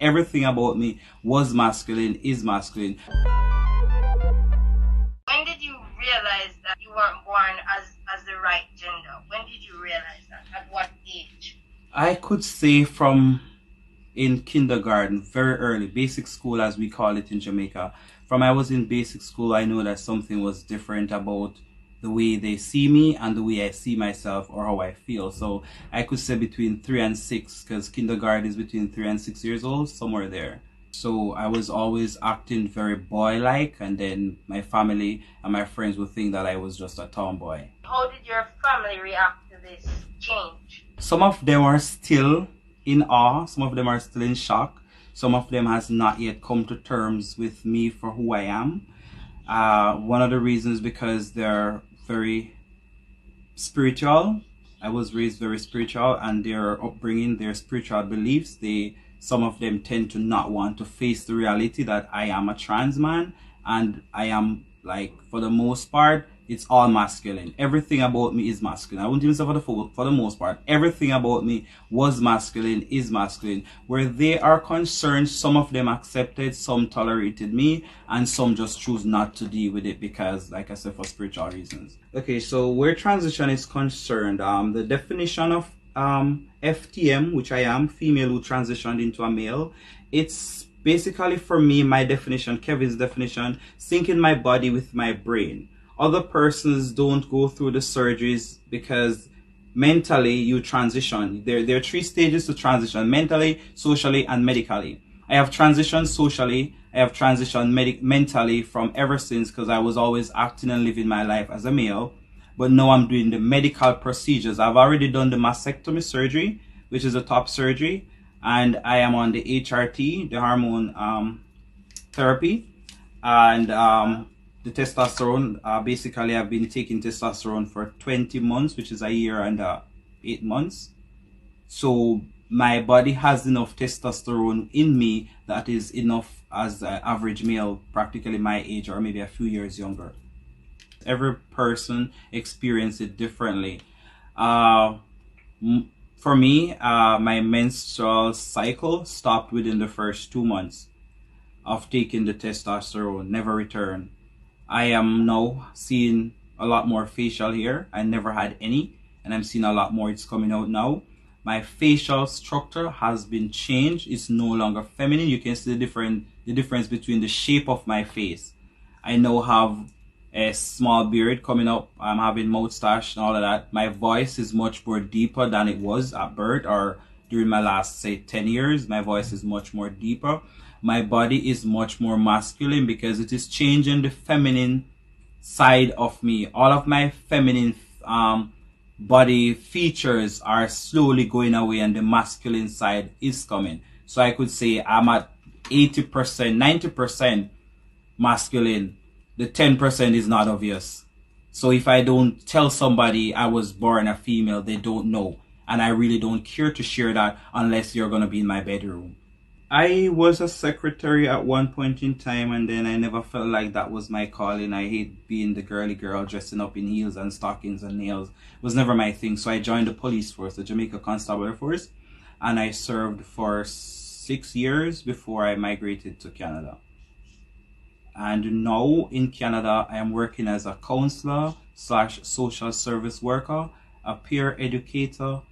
Everything about me was masculine, is masculine. When did you realize that you weren't born as the right gender? When did you realize that? At what age? I could say from in kindergarten, very early, basic school as we call it in Jamaica. From I was in basic school, I know that something was different about the way they see me and the way I see myself or how I feel. So I could say between 3 and 6, because kindergarten is between 3 and 6 years old, somewhere there. So I was always acting very boy-like, and then my family and my friends would think that I was just a tomboy. How did your family react to this change? Some of them are still in awe, some of them are still in shock, some of them has not yet come to terms with me for who I am. One of the reasons because they're very spiritual. I was raised very spiritual, and their upbringing, their spiritual beliefs, some of them tend to not want to face the reality that I am a trans man, and I am, like, for the most part, it's all masculine. Everything about me is masculine. I wouldn't even say for the most part. Everything about me was masculine, is masculine. Where they are concerned, some of them accepted, some tolerated me, and some just choose not to deal with it because, like I said, for spiritual reasons. Okay, so where transition is concerned, the definition of FTM, which I am, female who transitioned into a male, it's basically, for me, my definition, Kevin's definition, syncing my body with my brain. Other persons don't go through the surgeries because mentally you transition. There are 3 stages to transition: mentally, socially, and medically. I have transitioned socially. I have transitioned mentally from ever since, because I was always acting and living my life as a male. But now I'm doing the medical procedures. I've already done the mastectomy surgery, which is a top surgery, and I am on the HRT, the hormone therapy, and the testosterone. Basically, I've been taking testosterone for 20 months, which is a year and 8 months. So my body has enough testosterone in me that is enough as an average male, practically my age or maybe a few years younger. Every person experiences it differently. For me, my menstrual cycle stopped within the first 2 months of taking the testosterone, never returned. I am now seeing a lot more facial hair. I never had any, and I'm seeing a lot more. It's coming out now. My facial structure has been changed. It's no longer feminine. You can see the difference between the shape of my face. I now have a small beard coming up. I'm having moustache and all of that. My voice is much more deeper than it was at birth or during my last, say, 10 years. My voice is much more deeper. My body is much more masculine because it is changing the feminine side of me. All of my feminine body features are slowly going away, and the masculine side is coming. So I could say I'm at 80%, 90% masculine. The 10% is not obvious. So if I don't tell somebody I was born a female, they don't know. And I really don't care to share that unless you're going to be in my bedroom. I was a secretary at one point in time, and then I never felt like that was my calling. I hate being the girly girl dressing up in heels and stockings and nails. It was never my thing. So I joined the police force, the Jamaica Constabulary Force, and I served for 6 years before I migrated to Canada. And now in Canada, I am working as a counselor / social service worker, a peer educator,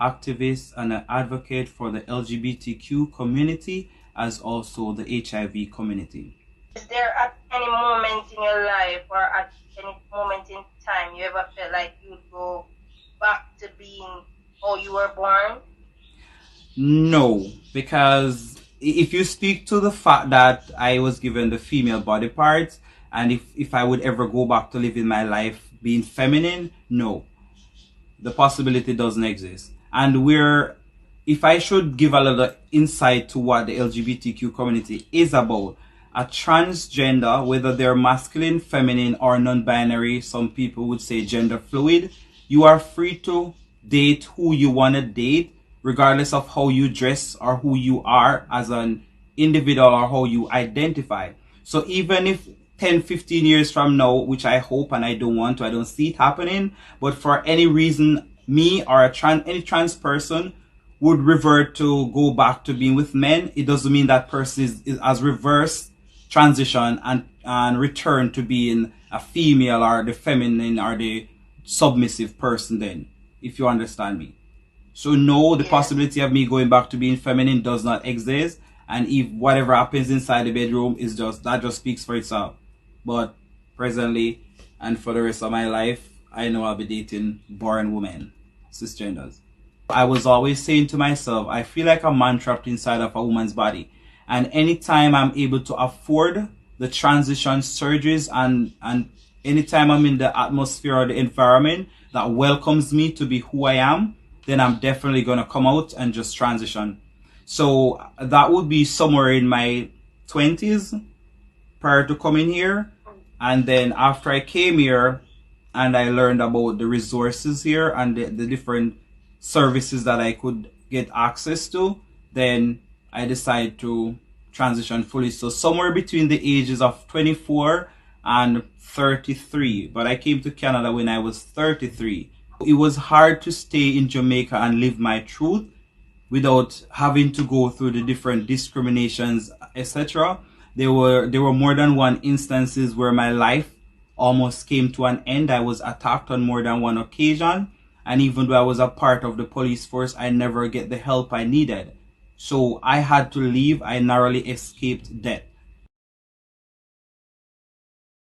activist, and an advocate for the LGBTQ community, as also the HIV community. Is there at any moment in your life or at any moment in time you ever felt like you'd go back to being how you were born? No, because if you speak to the fact that I was given the female body parts, and if I would ever go back to living my life being feminine, no. The possibility doesn't exist. And if I should give a little insight to what the LGBTQ community is about, a transgender, whether they're masculine, feminine, or non-binary, some people would say gender fluid, you are free to date who you want to date, regardless of how you dress or who you are as an individual or how you identify. So even if 10, 15 years from now, which I hope and I don't see it happening, but for any reason, me or any trans person would revert to go back to being with men, it doesn't mean that person has reversed transition and return to being a female or the feminine or the submissive person then, if you understand me. So no, the possibility of me going back to being feminine does not exist. And if whatever happens inside the bedroom is that just speaks for itself. But presently and for the rest of my life, I know I'll be dating born women, cisgenders. I was always saying to myself, I feel like a man trapped inside of a woman's body. And anytime I'm able to afford the transition surgeries and anytime I'm in the atmosphere or the environment that welcomes me to be who I am, then I'm definitely going to come out and just transition. So that would be somewhere in my 20s prior to coming here. And then after I came here and I learned about the resources here and the different services that I could get access to, then I decided to transition fully. So somewhere between the ages of 24 and 33. But I came to Canada when I was 33. It was hard to stay in Jamaica and live my truth without having to go through the different discriminations, etc. There were more than one instances where my life almost came to an end. I was attacked on more than one occasion. And even though I was a part of the police force, I never get the help I needed. So I had to leave. I narrowly escaped death.